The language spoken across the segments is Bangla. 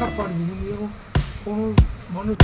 সব পারবি কিন্তু কোনো মানুষ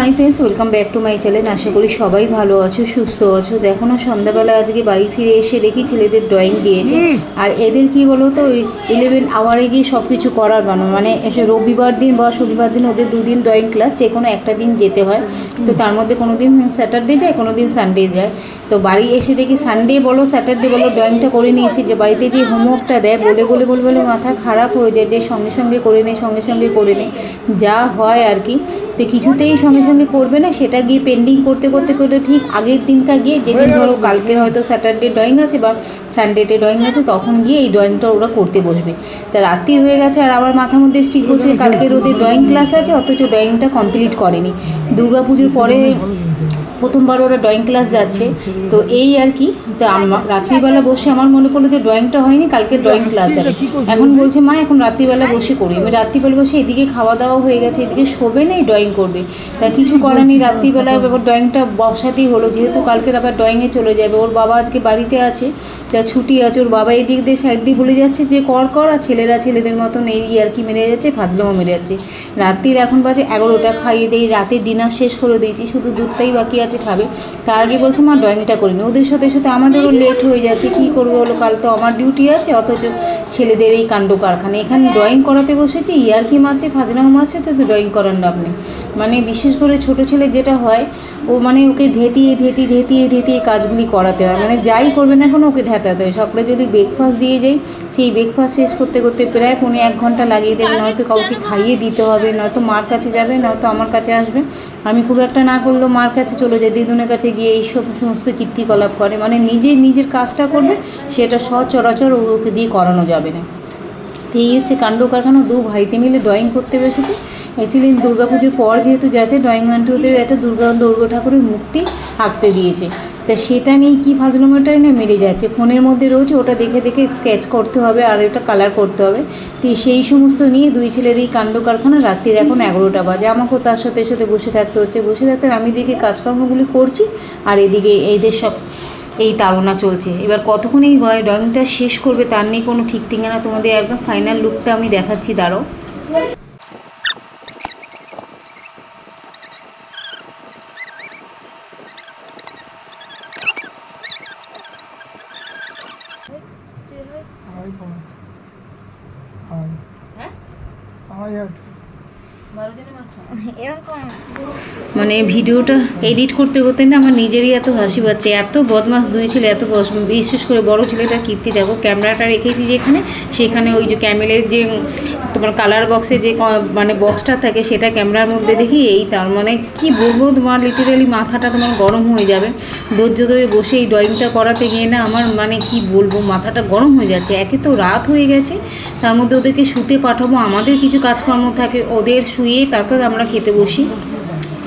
hi friends, welcome back to my channel. আশা করি সবাই ভালো আছো, সুস্থ আছো। দেখো না, সন্ধ্যাবেলা আজকে বাড়ি ফিরে এসে দেখি ছেলেদের ড্রয়িং দিয়েছে। আর এদের কি বলো তো, ওই 11 আওয়ারে গিয়ে সব কিছু করার মানে এসে রবিবার দিন বা শনিবার দিন ওদের দুদিন ড্রয়িং ক্লাস, যে কোনো একটা দিন যেতে হয়। তো তার মধ্যে কোনো দিন স্যাটারডে যায়, কোনো দিন সানডে যায়। তো বাড়ি এসে দেখি সানডে বলো স্যাটারডে বলো ড্রয়িংটা করে নিয়ে এসে যে বাড়িতে যে হোমওয়ার্কটা দেয় বলে মাথা খারাপ হয়ে যায়, যে সঙ্গে সঙ্গে করে নে যা হয় আর কি। তো কিছুতেই সঙ্গে করবে না, সেটা গিয়ে পেন্ডিং করতে ঠিক আগের দিনটা গিয়ে, যেদিন ধরো কালকের হয়তো স্যাটারডে ড্রয়িং আছে বা সানডেতে ড্রয়িং আছে, তখন গিয়ে এই ড্রয়িংটা ওরা করতে বসবে। তা রাত্রি হয়ে গেছে আর আমার মাথার মধ্যে স্টিক হচ্ছে কালকের ওদের ড্রয়িং ক্লাস আছে, অথচ ড্রয়িংটা কমপ্লিট করেনি। দুর্গাপুজোর পরে প্রথমবার ওরা ড্রয়িং ক্লাস যাচ্ছে। তো এই আর কি। তো রাত্রিবেলা বসে আমার মনে পড়লো যে ড্রয়িংটা হয়নি, কালকে ড্রয়িং ক্লাস আছে। এখন বলছে মা এখন রাত্রিবেলা বসে করি। আমি রাত্রিবেলা বসে এদিকে খাওয়া দাওয়া হয়ে গেছে, এদিকে শোবে নেই, ড্রয়িং করবে। তা কিছু করার নেই, রাত্রিবেলায় এবার ড্রয়িংটা বসাতেই হলো, যেহেতু কালকের আবার ড্রয়িংয়ে চলে যাবে। ওর বাবা আজকে বাড়িতে আছে, তা ছুটি আছে। ওর বাবা এদিক দিয়ে সাইড দিয়ে বলে যাচ্ছে যে কর, আর ছেলেরা ছেলেদের মতন এই আর কি মেরে যাচ্ছে, ফাজলামো মেরে যাচ্ছে। রাত্রির এখন বাজে 11টা, খাইয়ে দিই, রাতের ডিনার শেষ করে দিয়েছি, শুধু দুধটাই বাকি আছে খাবে। তার আগে বলছে মা ড্রয়িংটা করিনি। ওদের সাথে আমাদেরও লেট হয়ে যাচ্ছে, কী করবো বলো, কাল তো আমার ডিউটি আছে, অথচ ছেলেদের এই কাণ্ড কারখানা। এখানে ড্রয়িং করাতে বসেছি, ইয়ার্কি মারছে, ফাজলামো মারছে, তো ড্রয়িং করার নাম নেই। মানে বিশেষ করে ছোটো ছেলে যেটা হয়, ও মানে ওকে ধেতিয়ে কাজগুলি করাতে হয়। মানে যাই করবে না এখন ওকে ধ্যাতাতে হয়। সকালে যদি ব্রেকফাস্ট দিয়ে যাই, সেই ব্রেকফাস্ট শেষ করতে প্রায় 1.5 ঘন্টা লাগিয়ে দেবে। নয়তো কাউকে খাইয়ে দিতে হবে, নয়তো মার কাছে যাবে, নয়তো আমার কাছে আসবে। আমি খুব একটা না করলেও মার কাছে চলে যায়, দিদুনের কাছে গিয়ে এইসব সমস্ত কীর্তিকলাপ করে। মানে নিজের কাজটা করবে, সেটা সচরাচর ওকে দিয়ে করানো যাবে না। তো এই হচ্ছে কাণ্ড কারখানা। দু ভাইতে মিলে ড্রয়িং করতে বসেছে। অ্যাকচুয়ালি দুর্গাপুজোর পর যেহেতু যাচ্ছে, ড্রয়িং আন্টি ওদের একটা দুর্গা ঠাকুরের মূর্তি আঁকতে দিয়েছে। তা সেটা নিয়ে কী ফাজলামোটাই না মেরে যাচ্ছে। ফোনের মধ্যে রয়েছে, ওটা দেখে স্কেচ করতে হবে আর ওটা কালার করতে হবে। তো সেই সমস্ত নিয়ে দুই ছেলের এই কাণ্ড কারখানা। রাত্রির এখন 11টা বাজে, আমাকেও তার সাথে বসে থাকতে হচ্ছে। আমি দিকে কাজকর্মগুলি করছি, আর এদিকে এইদের সব এই তাড়না চলছে। এবার কতক্ষণ এই ড্রয়িংটা শেষ করবে তার নেই কোনো ঠিক ঠিকানা। তোমাদের একদম ফাইনাল লুকটা আমি দেখাচ্ছি, দাঁড়াও। মানে ভিডিওটা এডিট করতে না আমার নিজেরই এত হাসি পাচ্ছে। এত বদমাস দুই ছেলে, এত বিশেষ করে বড় ছেলেটা কীর্তি। দেখো ক্যামেরাটা রেখেছি যেখানে, সেখানে ওই যে ক্যামেলের যে তোমার কালার বক্সে যে মানে বক্সটা থাকে, সেটা ক্যামেরার মধ্যে দেখি। এই তার মানে কি বলবো, তোমার লিটারেলি মাথাটা তোমার গরম হয়ে যাবে। ধৈর্য ধরে বসে এই ড্রয়িংটা করাতে গিয়ে না আমার মানে কি বলবো, মাথাটা গরম হয়ে যাচ্ছে। একে তো রাত হয়ে গেছে, তার মধ্যে ওদেরকে শুতে পাঠাবো, আমাদের কিছু কাজকর্ম থাকে, ওদের শুয়ে তারপর আমরা খেতে বসি,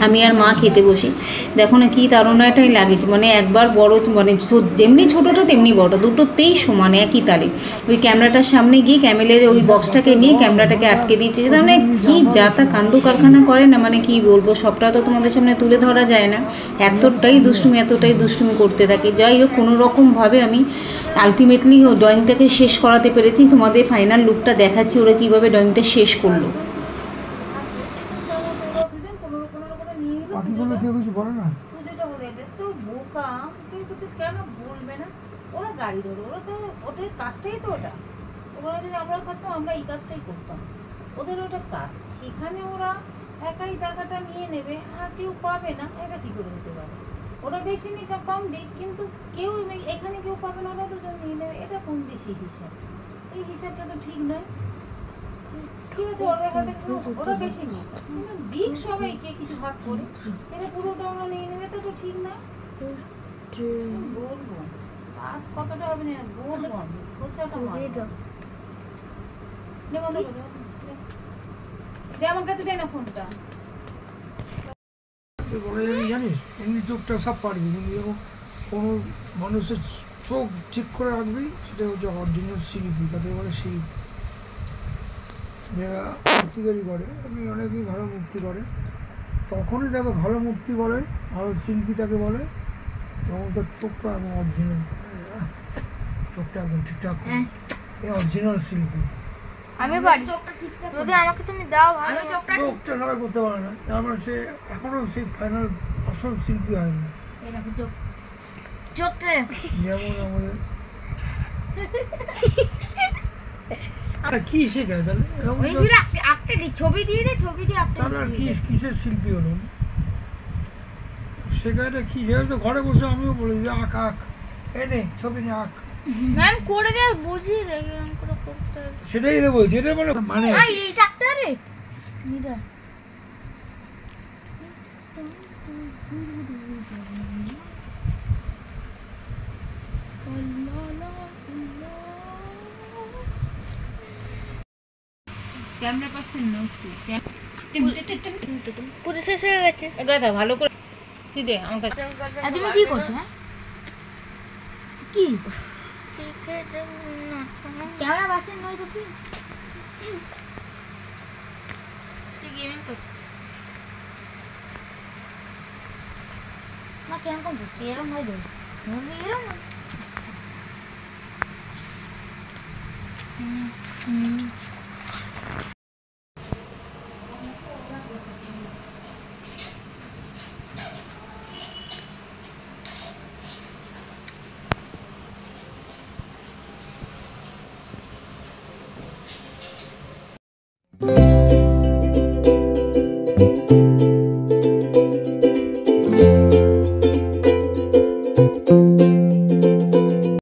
আমি আর মা খেতে বসি। দেখো না কি তাড়নাটাই লাগেছে। মানে একবার বড় মানে যেমনি ছোটোটা তেমনি বড়টা, দুটোতেই সমান একই তালে। ওই ক্যামেরাটার সামনে গিয়ে ক্যামেলের ওই বক্সটাকে নিয়ে ক্যামেরাটাকে আটকে দিচ্ছে। মানে কি যা তা কাণ্ড কারখানা করে না, মানে কি বলবো, সবটা তো তোমাদের সামনে তুলে ধরা যায় না। এতটাই দুষ্টুমি করতে থাকে। যাই হোক, কোনো রকমভাবে আমি আলটিমেটলি ড্রয়িংটাকে শেষ করাতে পেরেছি। তোমাদের ফাইনাল লুকটা দেখাচ্ছি, ওরা কীভাবে ড্রয়িংটা শেষ করলো। কেন বলবে না, ওরা গাড়ি ধরো, ওরা তো ওদের কাজটাই তো ওটা। ওরা যদি আমরা থাকতাম, আমরা এই কাজটাই করতাম। ওদের ওটা কাজ, সেখানে ওরা একাই টাকাটা নিয়ে নেবে আর কেউ পাবে না। এটা কী করে হতে পারে? ওরা বেশি নিক কম দিক, কিন্তু কেউ এখানে কেউ পাবে না, ওরা দুজন নিয়ে নেবে। এটা কোন দেশি হিসাব? এই হিসাবটা তো ঠিক নয়। ঠিক আছে, ওরা বেশি নিক, কিন্তু দিক সবাইকে কিছু ভাগ করে, এটা পুরোটা ওরা নিয়ে নেবে। এটা তো ঠিক না। বলবো কাজ কতটা হবে না, বলবো আমি হচ্ছে ওটা আমার কাছে দেয় না ফোনটা। জানিস এমনি টুকটাক সব পারবি, কিন্তু কোনো মানুষের চোখ ঠিক করে রাখবি, সেটা হচ্ছে অরিজিনাল শিল্পী, তাকে বলে শিল্পী। যারা মূর্তি তৈরি করে, এমনি অনেকেই ভালো মূর্তি করে, তখনই তাকে ভালো মূর্তি বলে, ভালো শিল্পী তাকে বলে তখন তার চোখটা একদম অরিজিনাল, চোখটা একদম ঠিকঠাক, এই অরিজিনাল শিল্পী। আমি পারি, যদি আমাকে তুমি দাও ভালো। চোখটা সবাই করতে পারে না, তার মানে সে এখনো সেই ফাইনাল আসল শিল্পী হয়নি। চোখটা যেমন আমাদের কি শেখায় তাহলে এরকম ওই আঁকতে দি, ছবি দিয়ে দে, ছবি দিয়ে আঁকতে তাহলে আর কি কিসের শিল্পী হলো? শেখাটা কি? সেটা তো ঘরে বসে আমিও বলি যে আঁক আঁক, নে ছবি নিয়ে আঁক। ম্যাম করে দে, বুঝিয়ে দে এরকম করে করতে হবে। সেটাই তো বলছি, এটা মানে এইটা আঁকতে হবে এটা। ক্যামেরা পার্সন নোস পুরো শেষ হয়ে গেছে। গাধা ভালো করে তুই দে আমার কাছে। তুমি কি করছো? হ্যাঁ কি ক্যামেরা বাঁচেন নয় তো কি গেমিং করছো না? কেমন করছি এরম হয় ধরছি এরম Thank you.